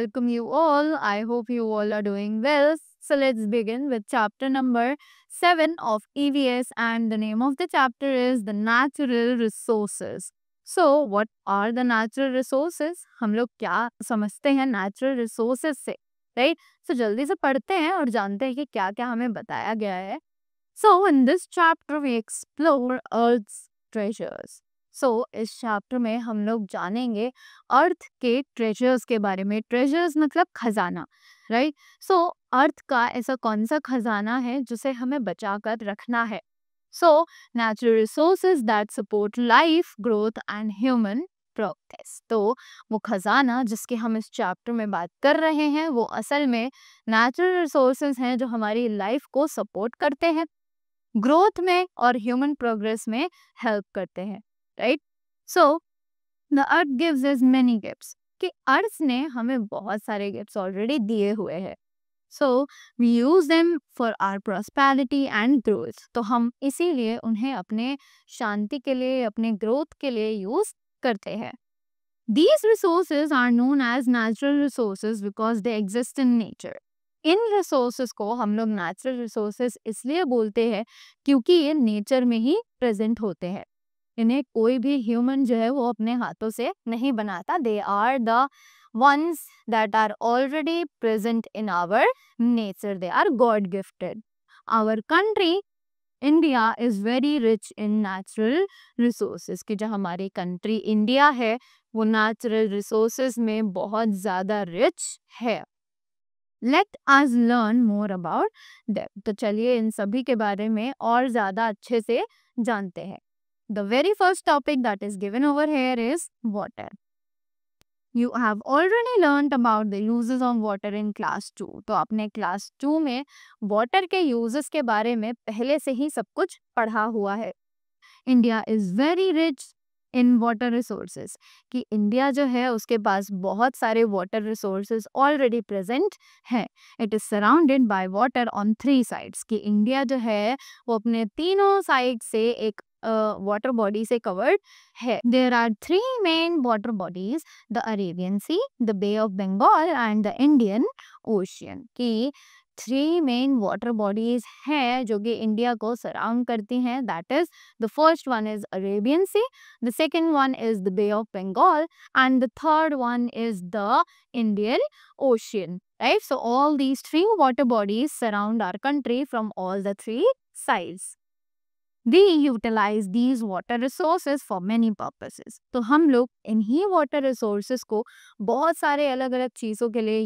welcome you all. I hope you all are doing well. So let's begin with chapter number 7 of EVS, and the name of the chapter is the natural resources. So what are the natural resources? हम लोग क्या समझते हैं natural resources से, right? So जल्दी से पढ़ते हैं और जानते हैं कि क्या क्या हमें बताया गया है. So in this chapter we explore Earth's treasures. So इस चैप्टर में हम लोग जानेंगे अर्थ के ट्रेजर्स के बारे में. ट्रेजर्स मतलब खजाना, राइट? सो अर्थ का ऐसा कौन सा खजाना है जिसे हमें बचा कर रखना है. So natural resources that support life, growth and human progress. तो वो खजाना जिसके हम इस चैप्टर में बात कर रहे हैं वो असल में नेचुरल रिसोर्सेज हैं जो हमारी लाइफ को सपोर्ट करते हैं, ग्रोथ में और ह्यूमन प्रोग्रेस में हेल्प करते हैं, right? So the earth gives us many gifts, कि अर्थ ने हमें बहुत सारे गिफ्ट्स ऑलरेडी दिए हुए हैं. So we use them for our prosperity and growth. तो हम इसीलिए उन्हें अपने शांति के लिए, अपने ग्रोथ के लिए यूज करते हैं. These resources are known as natural resources because they exist in nature. In resources को हम लोग नेचुरल रिसोर्सेज इसलिए बोलते हैं क्योंकि ये नेचर में ही प्रेजेंट होते हैं. इन्हें कोई भी ह्यूमन जो है वो अपने हाथों से नहीं बनाता. They are the ones that are already present in our nature. They are God gifted. Our country India is very rich in natural resources. कि जो हमारी कंट्री इंडिया है वो नेचुरल रिसोर्सेज में बहुत ज़्यादा रिच है. Let us learn more about that. तो चलिए इन सभी के बारे में और ज़्यादा अच्छे से जानते हैं. The very first topic that is given over here is water. You have already learned about the uses of water in class 2. तो आपने क्लास 2 में वाटर के यूजेस के बारे में पहले से ही सब कुछ पढ़ा हुआ है. India is very rich in water resources. कि इंडिया जो है उसके पास बहुत सारे वाटर रिसोर्सेज ऑलरेडी प्रेजेंट हैं. It is surrounded by water on 3 sides. कि इंडिया जो है वो अपने तीनों साइड से एक वाटर बॉडी से कवर्ड है. There are 3 main water bodies, the Arabian sea, the bay of Bengal and the Indian ocean. कि 3 मेन वाटर बॉडीज हैं जो कि इंडिया को सराउंड करती हैं. That is the first one is Arabian sea, the second one is the bay of Bengal and the third one is the Indian ocean, right? So all these 3 water bodies surround our country from all the 3 sides. We utilize these water resources for many purposes. तो हम लोग इन्हीं water resources को बहुत सारे अलग अलग चीज़ों के लिए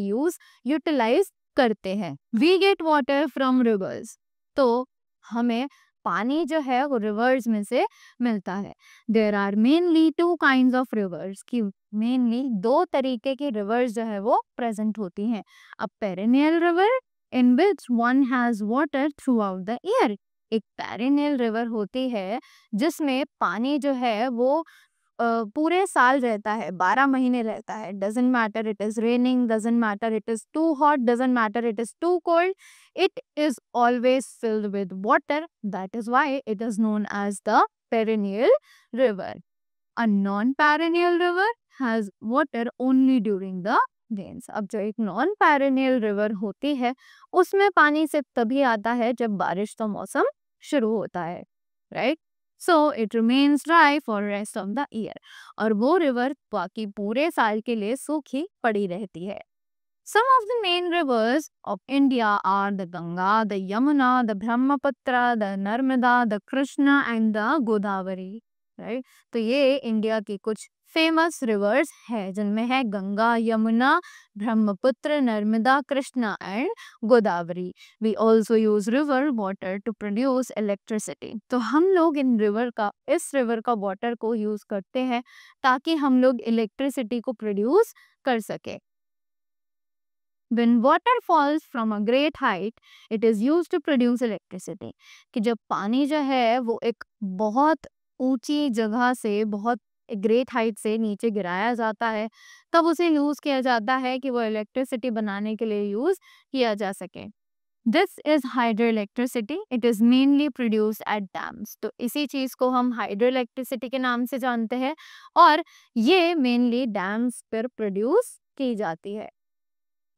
यूटिलाइज करते हैं. We get water from rivers. तो हमें पानी जो है वो रिवर्स में से मिलता है. There are mainly 2 kinds of rivers. कि मेनली 2 तरीके की रिवर्स जो है वो प्रेजेंट होती हैं. A perennial river in which one has water throughout the year. एक पेरिनियल रिवर होती है जिसमें पानी जो है वो पूरे साल रहता है, 12 महीने रहता है. Doesn't matter it is raining, doesn't matter it is too hot, doesn't matter it is too cold, it is always filled with water. That is why it is known as the perennial river. A non perennial river has water only during the rains. अब जो एक non perennial river होती है उसमें पानी सिर्फ तभी आता है जब बारिश का मौसम शुरू होता है, right? So it remains dry for rest of the year. और वो रिवर बाकी पूरे साल के लिए सूखी पड़ी रहती है. Some of the main rivers of India are the Ganga, the Yamuna, the Brahmaputra, the Narmada, the Krishna and the Godavari, right? तो ये इंडिया की कुछ फेमस रिवर्स है जिनमें है Ganga, Yamuna, Brahmaputra, Narmada, Krishna and Godavari. We also use river water to produce electricity. तो हम लोग इस रिवर का वाटर को यूज करते हैं ताकि हम लोग इलेक्ट्रिसिटी को प्रोड्यूस कर सके. When water falls from a great height, it is used to produce electricity. कि जब पानी जो है वो एक बहुत ऊंची जगह से, बहुत ग्रेट हाइट से नीचे गिराया जाता है तब उसे यूज किया जाता है कि वो इलेक्ट्रिसिटी बनाने के लिए यूज किया जा सके. This is hydro electricity. It is mainly produced at dams. तो इसी चीज को हम हाइड्रो इलेक्ट्रिसिटी के नाम से जानते हैं और ये मेनली डैम्स पर प्रोड्यूस की जाती है.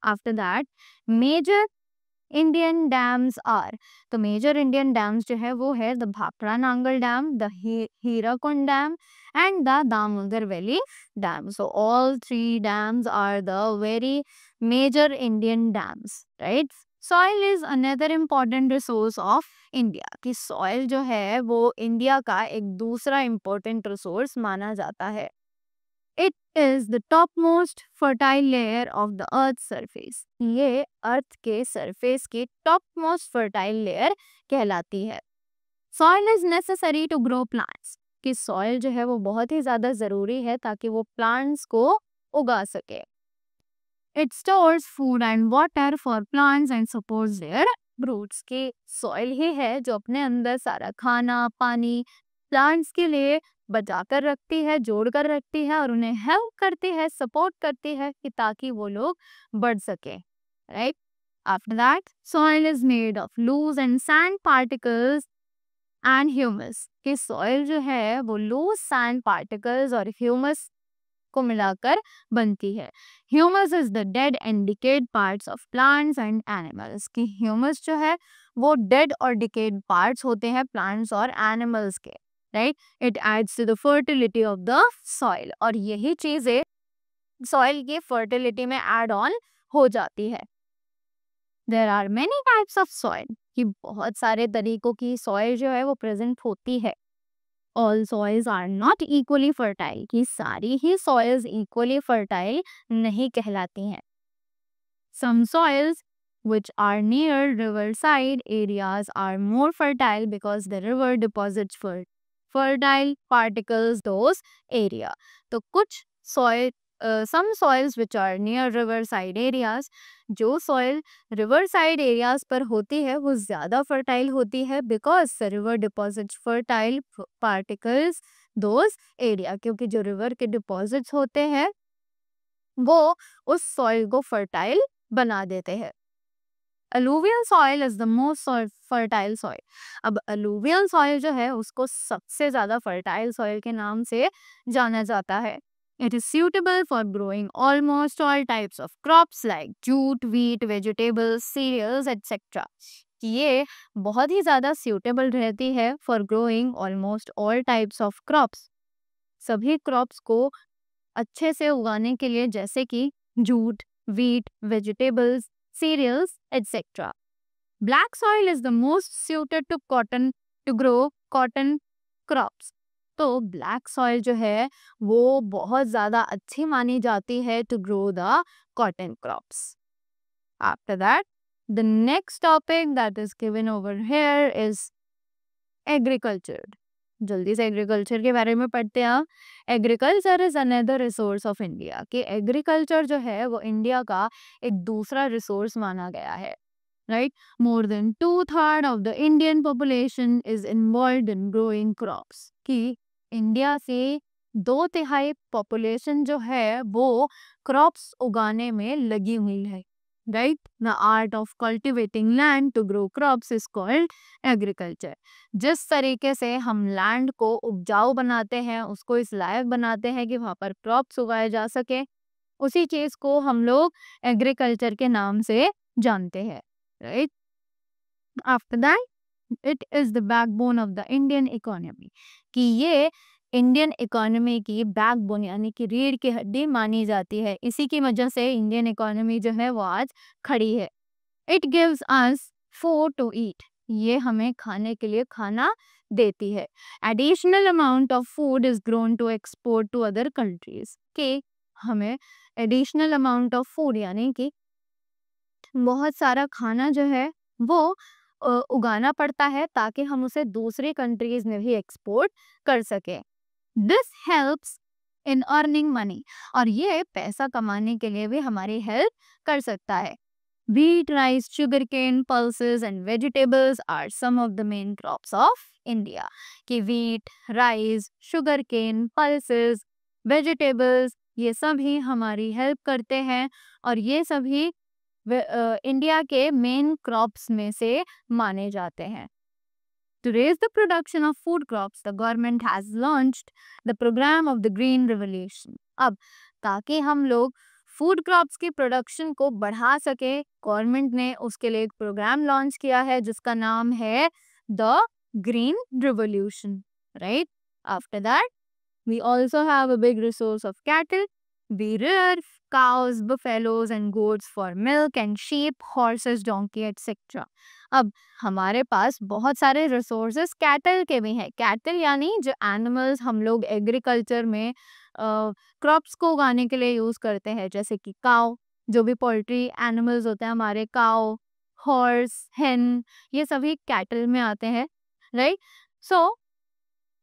After that major Indian dams are, तो मेजर इंडियन डैम्स जो है वो है the Bhakra Nangal dam, the Hirakud dam and the Damodar valley dam. So all three dams are the very major Indian dams, right? Soil is another important resource of India. कि soil जो है वो India का एक दूसरा important resource माना जाता है. It is the topmost fertile layer of the earth's surface. ये अर्थ के सरफेस की topmost fertile layer कहलाती है. Soil is necessary to grow plants. कि soil जो है वो बहुत ही ज़्यादा ज़रूरी है ताकि वो plants को उगा सके. It stores food and water for plants and supports their roots. कि soil ही है जो अपने अंदर सारा खाना, पानी plants के लिए बचा कर रखती है, जोड़ कर रखती है और उन्हें हेल्प करती है, सपोर्ट करती है कि ताकि वो लोग बढ़ सके, right. After that soil is made of loose and sand particles and humus. कि सॉइल जो है वो लूज सैंड पार्टिकल्स और ह्यूमस को मिलाकर बनती है. Humus is the dead and decayed parts of plants and animals. कि ह्यूमस जो है वो डेड और डिकेड पार्ट्स होते हैं प्लांट्स और एनिमल्स के, right. It adds to the fertility of the soil. और यही चीजें सॉइल की फर्टिलिटी में एड ऑन हो जाती है. There are many types of soil. कि बहुत सारे तरीकों की सॉइल जो है वो प्रेजेंट होती है. All soils are not equally fertile. कि सारी ही सॉइल्स इक्वली फर्टाइल नहीं कहलाती हैं. Some soils which are near riverside areas are more fertile because the river deposits fertile particles those area. तो कुछ soil some soils which are near riverside areas, जो soil riverside areas पर होती है वो ज़्यादा fertile होती है because the river deposits fertile particles those area. क्योंकि जो river के deposits होते हैं वो उस soil को fertile बना देते हैं. Alluvial soil is the most fertile soil. अब alluvial soil जो है उसको सबसे ज़्यादा fertile soil के नाम से जाना जाता है. It is suitable for growing almost all types of crops like jute, wheat, vegetables, cereals, etc. ये बहुत ही ज़्यादा suitable रहती है for growing almost all types of crops. सभी crops को अच्छे से उगाने के लिए, जैसे कि jute, wheat, vegetables, cereals, etc. Black soil is the most suited to grow cotton crops. तो black soil जो है वो बहुत ज़्यादा अच्छी मानी जाती है to grow the cotton crops. After that, the next topic that is given over here is agriculture. जल्दी से एग्रीकल्चर के बारे में पढ़ते हैं. Agriculture is another resource of India. कि एग्रीकल्चर जो है वो इंडिया का एक दूसरा रिसोर्स माना गया है, right. More than 2/3 of the Indian population is involved in growing crops. कि इंडिया से 2/3 पॉपुलेशन जो है वो क्रॉप्स उगाने में लगी हुई है, right. The art of cultivating land to grow crops is called agriculture. जिस तरीके से हम लैंड को उपजाऊ बनाते हैं, उसको इस लायक बनाते हैं कि वहाँ पर क्रॉप्स उगाए जा सके, उसी चीज को हम लोग एग्रीकल्चर के नाम से जानते हैं, right. After that it is the backbone of the Indian economy. कि ये इंडियन इकोनॉमी की बैकबोन यानी कि रीढ़ की हड्डी मानी जाती है. इसी की वजह से इंडियन इकोनॉमी जो है वो आज खड़ी है. It gives us food to eat. ये हमें खाने के लिए खाना देती है. Additional amount of food is grown to export to other countries. कि हमें एडिशनल अमाउंट ऑफ फूड यानी कि बहुत सारा खाना जो है वो उगाना पड़ता है ताकि हम उसे दूसरी कंट्रीज में भी एक्सपोर्ट कर सके. This helps in earning money. और ये पैसा कमाने के लिए भी हमारी हेल्प कर सकता है. Wheat, rice, sugarcane, pulses and vegetables are some of the main crops of India. कि wheat, rice, sugarcane, pulses, vegetables ये सभी हमारी हेल्प करते हैं और ये सभी इंडिया के मेन क्रॉप्स में से माने जाते हैं. To raise the production of food crops, the government has launched the program of the Green Revolution. अब ताकि हम लोग फूड क्रॉप्स की प्रोडक्शन को बढ़ा सके, गवर्नमेंट ने उसके लिए एक प्रोग्राम लॉन्च किया है जिसका नाम है the green revolution, right? After that we also have a big resource of cattle. We rear cows, buffaloes and goats for milk and sheep, horses, donkey etc. अब हमारे पास बहुत सारे रिसोर्सेस कैटल के भी हैं। कैटल यानी जो एनिमल्स हम लोग एग्रीकल्चर में क्रॉप्स को उगाने के लिए यूज करते हैं, जैसे कि काव, जो भी पोल्ट्री एनिमल्स होते हैं हमारे, काव, हॉर्स, हेन, ये सभी कैटल में आते हैं, right? So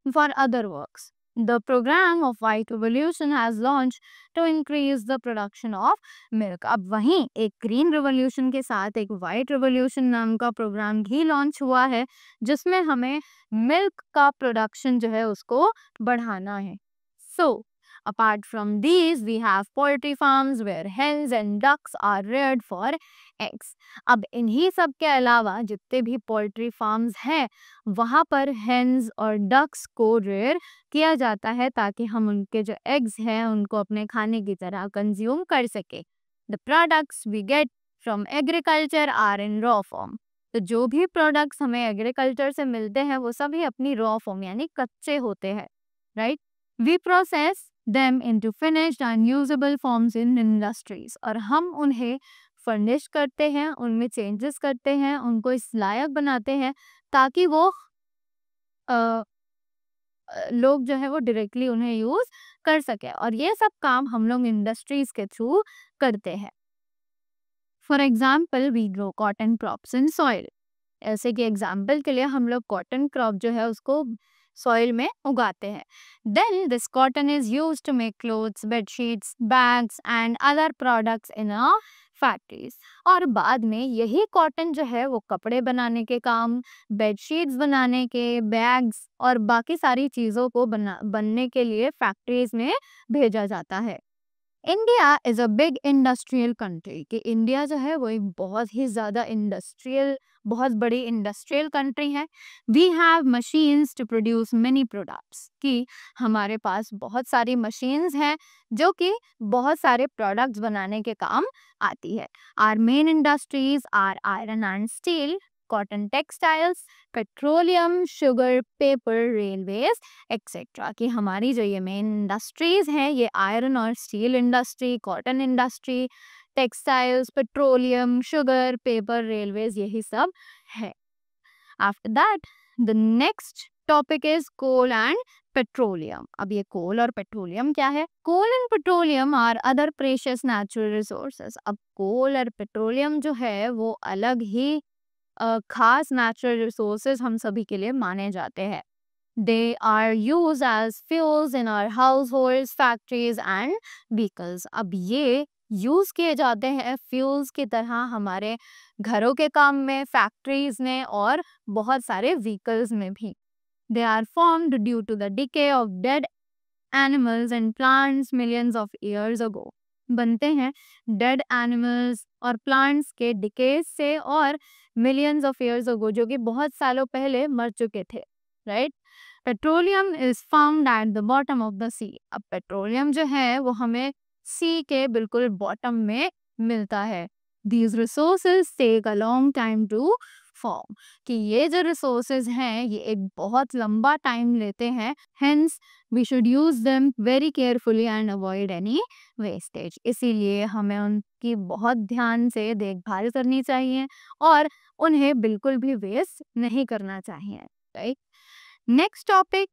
for other works, the program of white revolution has launched to increase the production of milk. अब वहीं एक green revolution के साथ एक white revolution नाम का प्रोग्राम भी लॉन्च हुआ है जिसमें हमें मिल्क का प्रोडक्शन जो है उसको बढ़ाना है। So apart from these, we have poultry farms where hens and ducks are reared for eggs. अब इन्हीं सब के अलावा जितने भी पोल्ट्री फार्म्स हैं वहाँ पर हेन्स और डक्स को रेयर किया जाता है ताकि हम उनके जो एग्स हैं उनको अपने खाने की तरह कंज्यूम कर सके। The products we get from agriculture are in raw form. तो जो भी प्रोडक्ट्स हमें एग्रीकल्चर से मिलते हैं वो सभी अपनी रॉ फॉर्म यानी कच्चे होते हैं, right? We process them into finished and usable forms in industries. और हम उन्हें फर्निश करते हैं, उनमें चेंजेस करते हैं, उनको इस लायक बनाते हैं ताकि वो लोग जो है वो डायरेक्टली उन्हें यूज कर सके। और ये सब काम हम लोग इंडस्ट्रीज के थ्रू करते हैं। For example we grow cotton crops in soil. ऐसे कि एग्जाम्पल के लिए हम लोग कॉटन क्रॉप जो है उसको सॉइल में उगाते हैं। Then this cotton is used to make clothes, bedsheets, bags and other products in a factories. और बाद में यही कॉटन जो है वो कपड़े बनाने के काम, बेडशीट्स बनाने के, बैग्स और बाकी सारी चीज़ों को बनने के लिए फैक्ट्रीज में भेजा जाता है। India is a big industrial country, कि इंडिया जो है वो एक बहुत ही ज़्यादा बहुत बड़ी इंडस्ट्रियल कंट्री है। We have machines to produce many products, कि हमारे पास बहुत सारी मशीन्स हैं जो कि बहुत सारे प्रोडक्ट्स बनाने के काम आती है। Our main industries are iron and steel, cotton textiles, petroleum, sugar, paper, railways etcetera. कि हमारी जो ये मेन इंडस्ट्रीज हैं ये आयरन और steel industry, cotton industry, textiles, petroleum, sugar, paper, railways, यही सब है। After that the next topic is coal and petroleum. अब ये कोल और पेट्रोलियम क्या है? Coal and petroleum are other precious natural resources. अब कोल और पेट्रोलियम जो है वो अलग ही खास नेचुरल रिसोर्सेज हम सभी के लिए माने जाते हैं। They are used as fuels in our households, factories and vehicles. अब ये यूज किए जाते हैं फ्यूल्स की तरह हमारे घरों के काम में, फैक्ट्रीज में और बहुत सारे व्हीकल्स में भी। They are formed due to the decay of dead animals and plants millions of years ago. बनते हैं डेड एनिमल्स और प्लांट्स के डिके से और मिलियंस ऑफ ईयर्स अगो, जो कि बहुत सालों पहले मर चुके थे, right? Petroleum is found at the bottom of the sea. अब पेट्रोलियम जो है वो हमें सी के बिल्कुल बॉटम में मिलता है। These resources take a long time to form, कि ये जो रिसोर्सेज हैं ये एक बहुत लंबा टाइम लेते हैं। Hence we should use them very carefully and avoid any wastage. इसीलिए हमें उनकी बहुत ध्यान से देखभाल करनी चाहिए और उन्हें बिल्कुल भी वेस्ट नहीं करना चाहिए, right? Next topic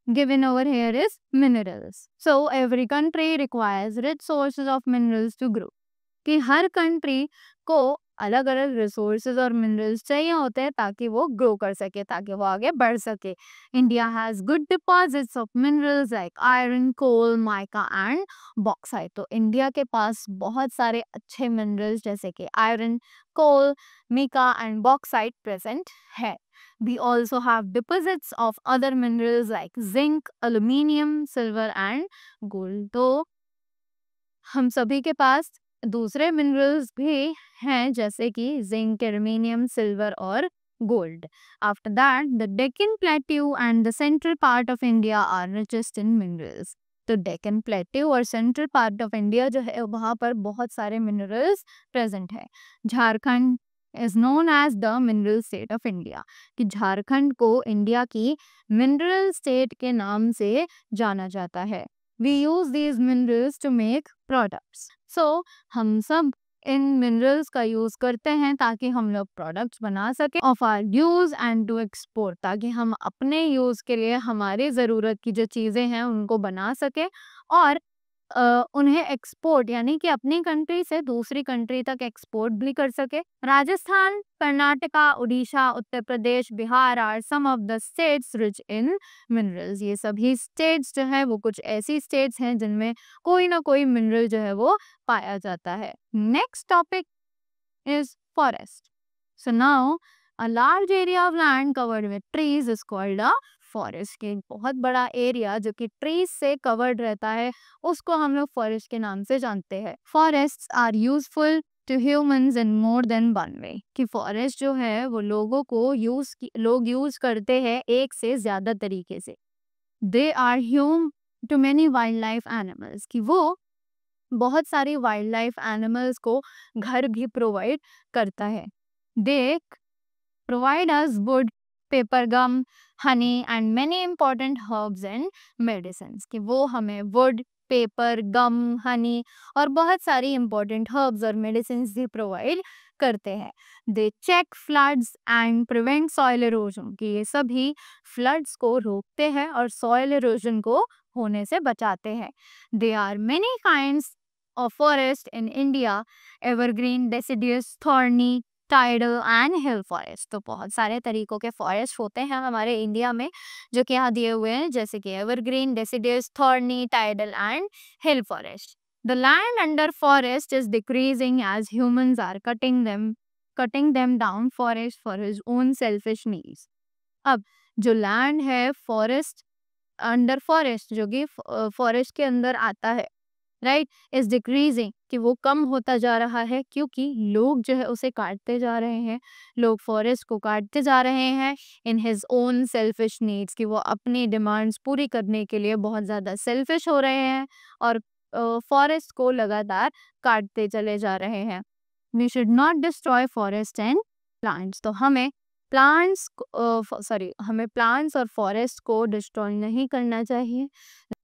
given over here is minerals. So every country requires rich sources of minerals to grow. कि हर कंट्री को अलग अलग रिसोर्सेज और मिनरल्स चाहिए होते हैं ताकि वो ग्रो कर सके, ताकि वो आगे बढ़ सके। India has good deposits of minerals like iron, coal, mica and bauxite. तो इंडिया के पास बहुत सारे अच्छे मिनरल्स जैसे कि iron, coal, mica and bauxite present है। We also have deposits of other minerals like zinc, aluminium, silver and gold. तो हम सभी के पास दूसरे मिनरल्स भी हैं जैसे कि जिंक, एल्यूमिनियम, सिल्वर और gold. After that the Deccan plateau and the central part of India are richest in minerals. तो डेक्कन प्लेट्यू और सेंट्रल पार्ट ऑफ इंडिया जो है वहाँ पर बहुत सारे मिनरल्स प्रेजेंट है। Jharkhand is known as the mineral state of India, कि झारखंड को इंडिया की मिनरल स्टेट के नाम से जाना जाता है। We use these minerals to make products. So हम सब इन मिनरल्स का यूज करते हैं ताकि हम लोग प्रोडक्ट्स बना सके of our use and to export, ताकि हम अपने यूज के लिए हमारी ज़रूरत की जो चीज़ें हैं उनको बना सके और उन्हें एक्सपोर्ट यानी कि अपनी कंट्री से दूसरी कंट्री तक एक्सपोर्ट भी कर सके। Rajasthan, Karnataka, Orissa, Uttar Pradesh, Bihar are some of the states rich in minerals. ये सभी स्टेट्स जो है वो कुछ ऐसी स्टेट्स हैं जिनमें कोई ना कोई मिनरल जो है वो पाया जाता है। Next topic is forest. So now a large area of land covered with trees is called a forest। के बहुत बड़ा एरिया जो कि ट्रीज से कवर्ड रहता है उसको हम लोग फॉरेस्ट के नाम से जानते हैं। Forests are useful to humans in more than one way, कि फॉरेस्ट जो है वो लोगों को लोग यूज करते हैं एक से ज्यादा तरीके से। They are home to many wildlife animals, कि वो बहुत सारी वाइल्ड लाइफ एनिमल्स को घर भी प्रोवाइड करता है। दे provide us wood, paper, gum, honey and many important herbs and medicines, कि वो हमें wood, पेपर, गम, हनी और बहुत सारी इंपॉर्टेंट हर्ब्स और मेडिसिन भी प्रोवाइड करते हैं। They check floods and prevent soil erosion, कि ये सभी फ्लड्स को रोकते हैं और सॉइल इरोजन को होने से बचाते हैं। They are many kinds of forest in India, evergreen, deciduous, thorny, tidal and hill forest. तो बहुत सारे तरीकों के फॉरेस्ट होते हैं हमारे इंडिया में जो कि यहाँ दिए हुए हैं, जैसे कि evergreen, deciduous, thorny, tidal and hill forest. The land under forest is decreasing as humans are cutting them down forest for his own selfish needs. अब जो लैंड है फॉरेस्ट अंडर फॉरेस्ट जो कि फॉरेस्ट के अंदर आता है, राइट, इज डिक्रीजिंग, कि वो कम होता जा रहा है क्योंकि लोग जो है उसे काटते जा रहे हैं। लोग फॉरेस्ट को काटते जा रहे हैं in his own selfish needs, कि वो अपनी डिमांड्स पूरी करने के लिए बहुत ज़्यादा सेल्फिश हो रहे हैं और फॉरेस्ट को लगातार काटते चले जा रहे हैं। We should not destroy forest and plants, तो हमें प्लांट्स और फॉरेस्ट को डिस्ट्रॉय नहीं करना चाहिए।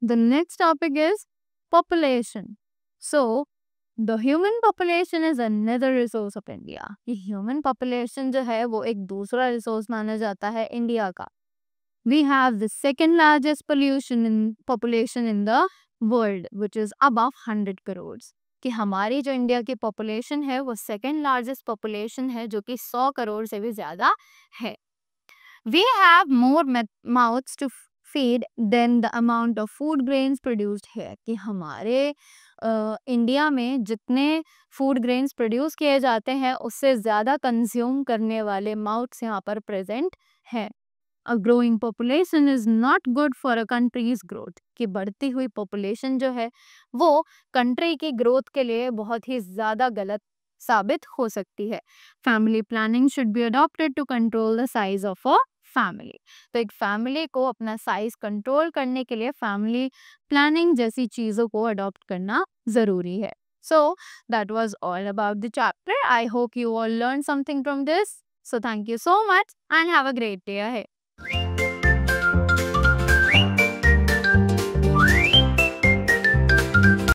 The next topic is population. So, the human population is another resource of India. ये human population जो है वो एक दूसरा resource माना जाता है इंडिया का। We have the second largest population in the world, which is above 100 crores. कि हमारी जो इंडिया की population है वो second largest population है जो कि 100 करोड़ से भी ज़्यादा है। We have more mouths to feed than the amount of food grains produced here, कि हमारे इंडिया में जितने फूड ग्रेन्स प्रोड्यूस किए जाते हैं उससे ज़्यादा कंज्यूम करने वाले माउथ्स यहाँ पर प्रेजेंट हैं। A growing population is not good for a countries growth, कि बढ़ती हुई पॉपुलेशन जो है वो कंट्री की ग्रोथ के लिए बहुत ही ज़्यादा गलत साबित हो सकती है। Family planning should be adopted to control the size of a family, तो एक फैमिली को अपना साइज कंट्रोल करने के लिए फैमिली प्लानिंग जैसी चीज़ों को अडॉप्ट करना ज़रूरी है। So that was all about the chapter. I hope you all learn something from this. So thank you so much and have a great day ahead.